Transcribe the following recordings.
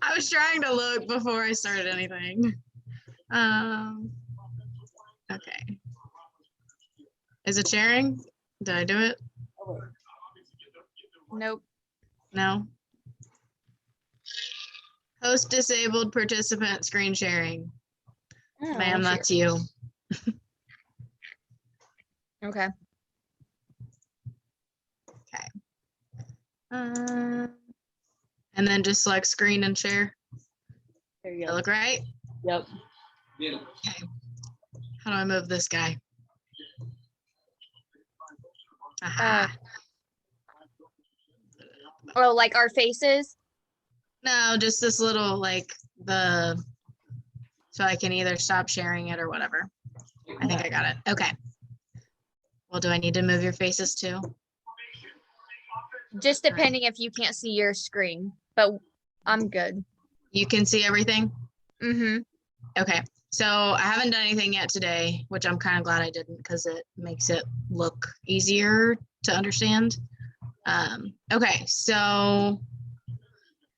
I was trying to look before I started anything. Okay. Is it sharing? Did I do it? Nope. No. Host disabled participant screen sharing. Oh, Ma'am, let's see. that's you. Okay. Okay. And then just select screen and share. There you Does go. it look right? Yep. Okay. How do I move this guy? Aha. Oh, like our faces? No, just this little so I can either stop sharing it or whatever. I think I got it. Okay. Well, do I need to move your faces too? Just depending if you can't see your screen, but I'm good. You can see everything? Mm-hmm. Okay. So I haven't done anything yet today, which I'm kind of glad I didn't because it makes it look easier to understand. Okay, so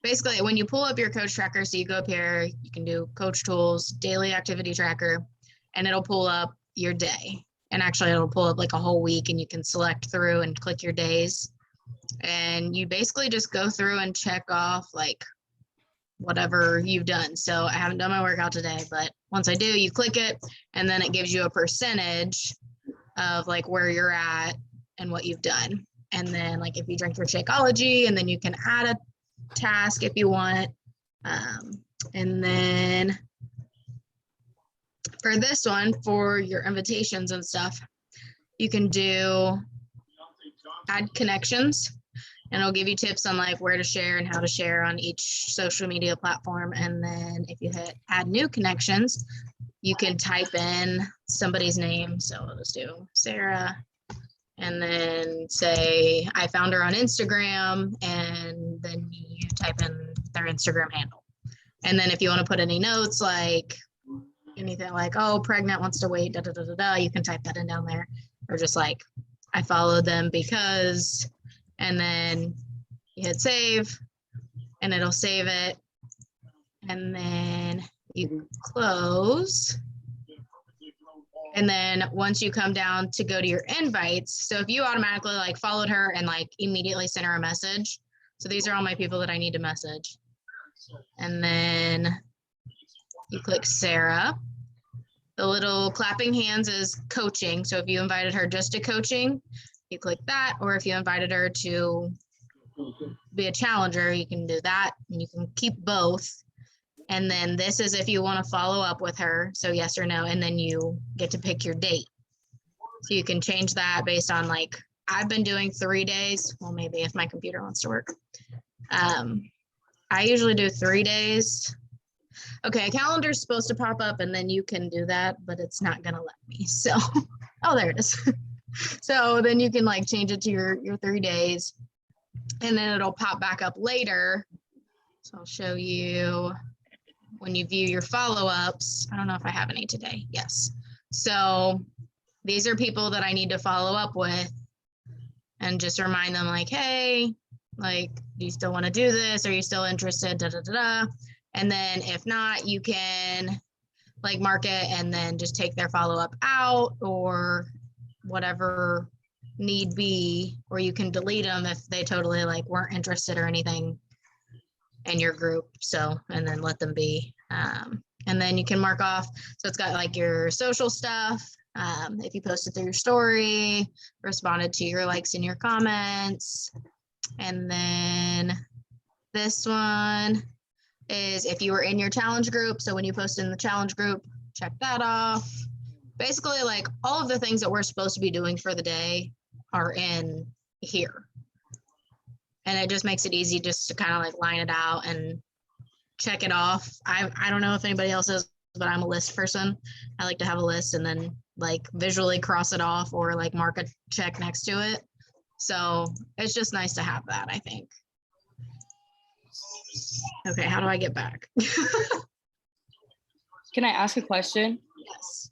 basically when you pull up your coach tracker, so you go up here, you can do coach tools, daily activity tracker, and it'll pull up your day. And actually it'll pull up like a whole week and you can select through and click your days. And you basically just go through and check off like whatever you've done. So I haven't done my workout today, but once I do, you click it and then it gives you a percentage of like where you're at and what you've done. And then like if you drink for Shakeology, and then you can add a task if you want. And then for this one, for your invitations and stuff, you can do add connections, and it'll give you tips on like where to share and how to share on each social media platform. And then if you hit add new connections, you can type in somebody's name. So I'll just do Sarah, and then say I found her on Instagram, and then you type in their Instagram handle. And then if you want to put any notes like anything like, oh, pregnant, wants to wait, da da da da da, you can type that in down there. Or just like I followed them because, and then you hit save and it'll save it. And then you close. And then once you come down to go to your invites, so if you automatically like followed her and like immediately sent her a message, so these are all my people that I need to message. And then you click Sarah. The little clapping hands is coaching. So if you invited her just to coaching, you click that. Or if you invited her to be a challenger, you can do that. And you can keep both. And then this is if you want to follow up with her. So yes or no. And then you get to pick your date. So you can change that based on like, I've been doing 3 days. Well, maybe if my computer wants to work. I usually do 3 days. Okay, a calendar is supposed to pop up and then you can do that, but it's not gonna let me. So, oh, there it is. So then you can like change it to your 3 days, and then it'll pop back up later. So I'll show you when you view your follow-ups. I don't know if I have any today. Yes. So these are people that I need to follow up with and just remind them like, hey, like, do you still want to do this? Are you still interested? Da, da, da, da. And then if not, you can like mark it and then just take their follow-up out or whatever need be, or you can delete them if they totally like weren't interested or anything in your group. So, and then let them be. And then you can mark off. So it's got like your social stuff. If you posted through your story, responded to your likes and your comments. And then this one is if you were in your challenge group. So when you post in the challenge group, check that off. Basically, like all of the things that we're supposed to be doing for the day are in here. And it just makes it easy just to kind of like line it out and check it off. I don't know if anybody else is, but I'm a list person. I like to have a list and then like visually cross it off or like mark a check next to it. So it's just nice to have that, I think. Okay, how do I get back? Can I ask a question? Yes.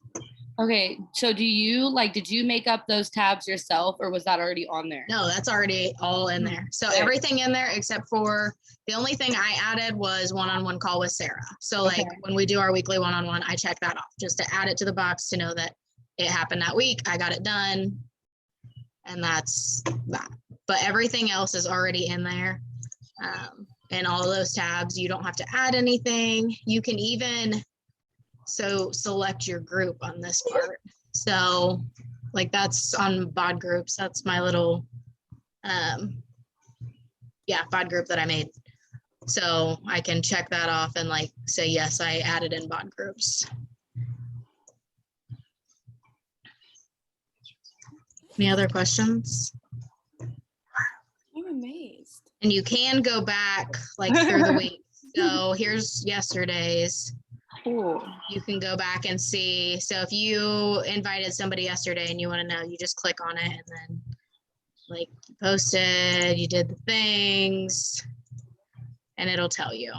Okay, so did you make up those tabs yourself or was that already on there? No, that's already all in there. So Okay. everything in there except for the only thing I added was one-on-one call with Sarah. So like Okay. when we do our weekly one-on-one, I check that off just to add it to the box to know that it happened that week. I got it done. And that's that. But everything else is already in there. And all of those tabs, you don't have to add anything. You can even select your group on this part. So like that's on bod groups. That's my little bod group that I made. So I can check that off and like say, yes, I added in bod groups. Any other questions? I'm amazed. And you can go back like through the week. So here's yesterday's. Cool. You can go back and see. So if you invited somebody yesterday and you want to know, you just click on it and then like you posted, you did the things, and it'll tell you.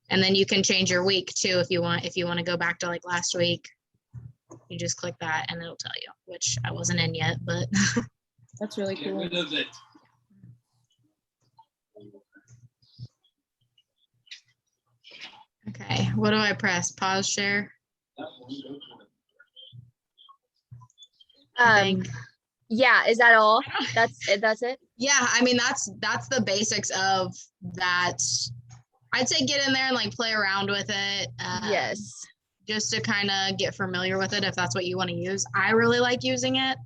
And then you can change your week too if you want. If you want to go back to like last week, you just click that and it'll tell you, which I wasn't in yet, but That's really Get cool. rid of it. okay. What do I press? Pause share. I think. Yeah, is that all? That's it? Yeah, I mean that's the basics of that. I'd say get in there and like play around with it. Yes. Just to kind of get familiar with it if that's what you want to use. I really like using it.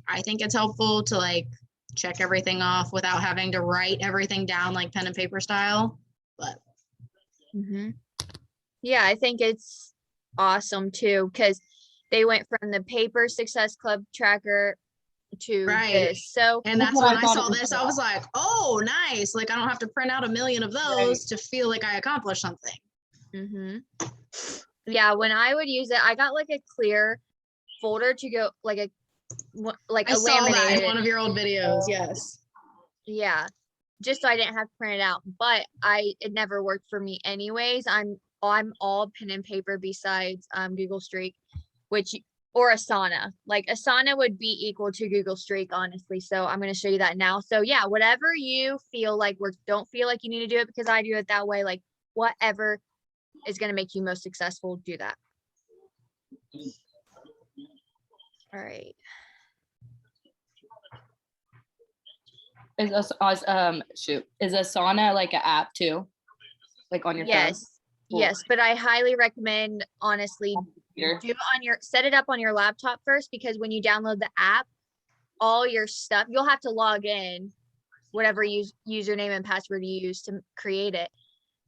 I think it's helpful to like check everything off without having to write everything down like pen and paper style. But Yeah, I think it's awesome too, because they went from the paper success club tracker to Right. this. So and that's what when I I thought saw it was this, I was like, oh, nice. Like I don't have to print out a million of those to feel like I accomplished something. Yeah, when I would use it, I got like a clear folder to go like a I saw that in laminated. one of your old videos. Yes. Yeah, just so I didn't have to print it out. But it never worked for me anyways. I'm all pen and paper besides Google Streak, or Asana. Like Asana would be equal to Google Streak, honestly. So I'm going to show you that now. So yeah, whatever you feel like works, don't feel like you need to do it because I do it that way. Like whatever is going to make you most successful, do that. All right. Is Asana like an app too? Like on your phone? Yes. Cool. Yes, but I highly recommend, honestly, Here. set it up on your laptop first, because when you download the app, all your stuff, you'll have to log in, whatever username and password you use to create it,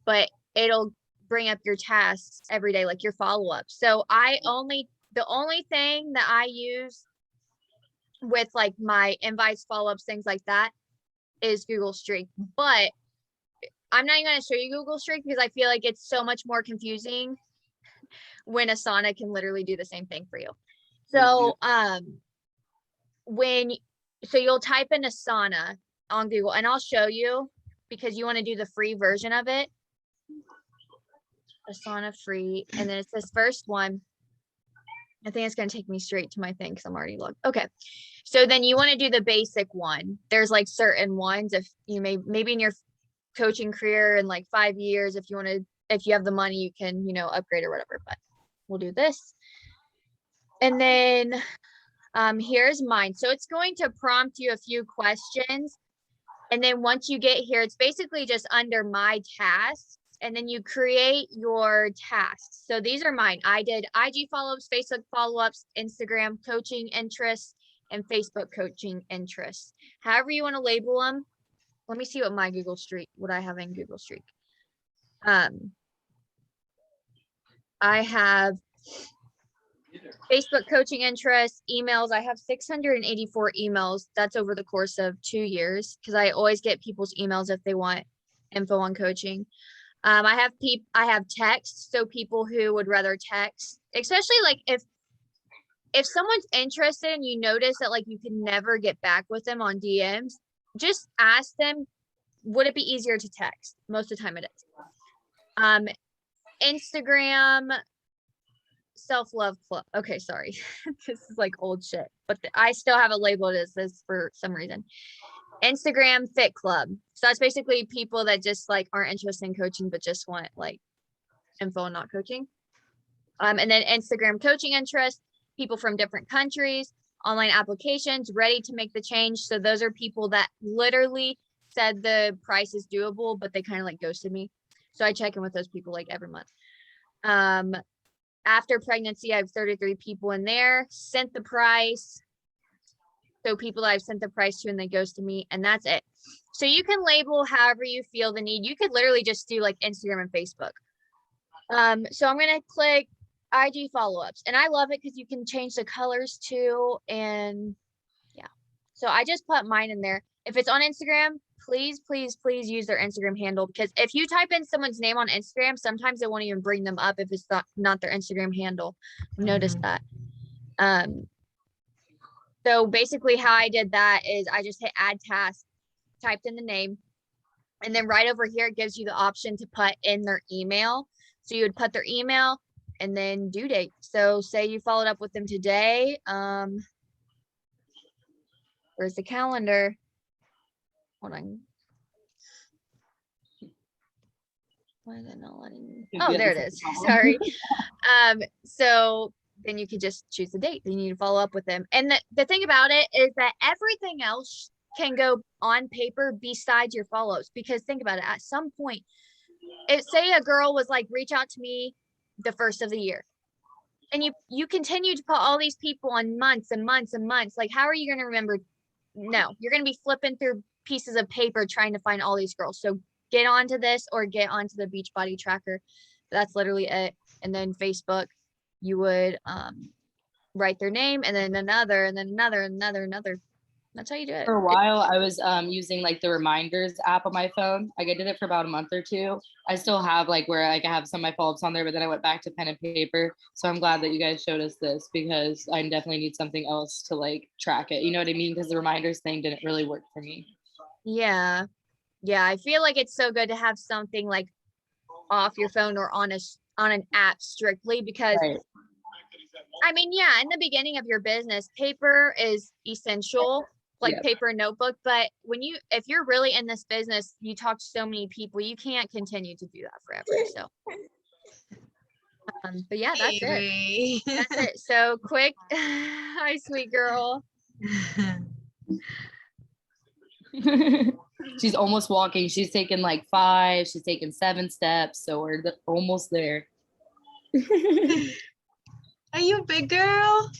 but it'll bring up your tasks every day, like your follow-up. So the only thing that I use with like my invites, follow-ups, things like that is Google Streak. But I'm not even going to show you Google Streak because I feel like it's so much more confusing when Asana can literally do the same thing for you. So you'll type in Asana on Google, and I'll show you because you want to do the free version of it. Asana free, and then it's this first one. I think it's going to take me straight to my thing because I'm already logged. Okay, so then you want to do the basic one. There's like certain ones, if you maybe in your coaching career in like 5 years, if you have the money, you can upgrade or whatever, but we'll do this. And then here's mine. So it's going to prompt you a few questions, and then once you get here, it's basically just under my tasks, and then you create your tasks. So these are mine. I did IG follow-ups, Facebook follow-ups, Instagram coaching interests, and Facebook coaching interests. However you want to label them. Let me see what I have in Google Streak. I have Facebook coaching interests, emails. I have 684 emails. That's over the course of 2 years because I always get people's emails if they want info on coaching. I have text, so people who would rather text, especially like if someone's interested and you notice that like you can never get back with them on DMs, just ask them, would it be easier to text? Most of the time it is. Instagram, self-love club. Okay, sorry. This is like old shit, but I still have it labeled as this for some reason. Instagram fit club. So that's basically people that just like aren't interested in coaching, but just want like info and not coaching. And then Instagram coaching interest, people from different countries, online applications, ready to make the change. So those are people that literally said the price is doable, but they kind of like ghosted me. So I check in with those people like every month. After pregnancy, I have 33 people in there, sent the price. So people that I've sent the price to and they ghosted me, and that's it. So you can label however you feel the need. You could literally just do like Instagram and Facebook. So I'm going to click IG follow-ups, and I love it because you can change the colors too. And yeah, so I just put mine in there. If it's on Instagram, please, please, please use their Instagram handle, because if you type in someone's name on Instagram, sometimes it won't even bring them up if it's not their Instagram handle. Notice that. So basically how I did that is I just hit add task, typed in the name, and then right over here, it gives you the option to put in their email. So you would put their email and then due date. So say you followed up with them today. Where's the calendar? Hold on. Why is it not letting me? Oh, there it is. Sorry. So then you could just choose the date. Then you need to follow up with them. And the thing about it is that everything else can go on paper besides your follow-ups, because think about it. At some point, say a girl was like, reach out to me the first of the year, and you continue to put all these people on months and months and months. Like, how are you going to remember? No, you're going to be flipping through pieces of paper trying to find all these girls. So get onto this or get onto the Beachbody tracker. That's literally it. And then Facebook, you would write their name and then another and then another and another. That's how you do it. For a while, I was using like the reminders app on my phone. Like I did it for about a month or two. I still have like where like I have some of my follow-ups on there, but then I went back to pen and paper. So I'm glad that you guys showed us this, because I definitely need something else to like track it. You know what I mean? Because the reminders thing didn't really work for me. Yeah. Yeah. I feel like it's so good to have something like off your phone or on an app strictly, because Right. I mean, yeah, in the beginning of your business, paper is essential, like Yep. paper and notebook. But if you're really in this business, you talk to so many people, you can't continue to do that forever. So, but yeah, that's it. Avery. That's it. So quick. Hi, sweet girl. She's almost walking. She's taken like 5. She's taken 7 steps. So we're almost there. Are you a big girl?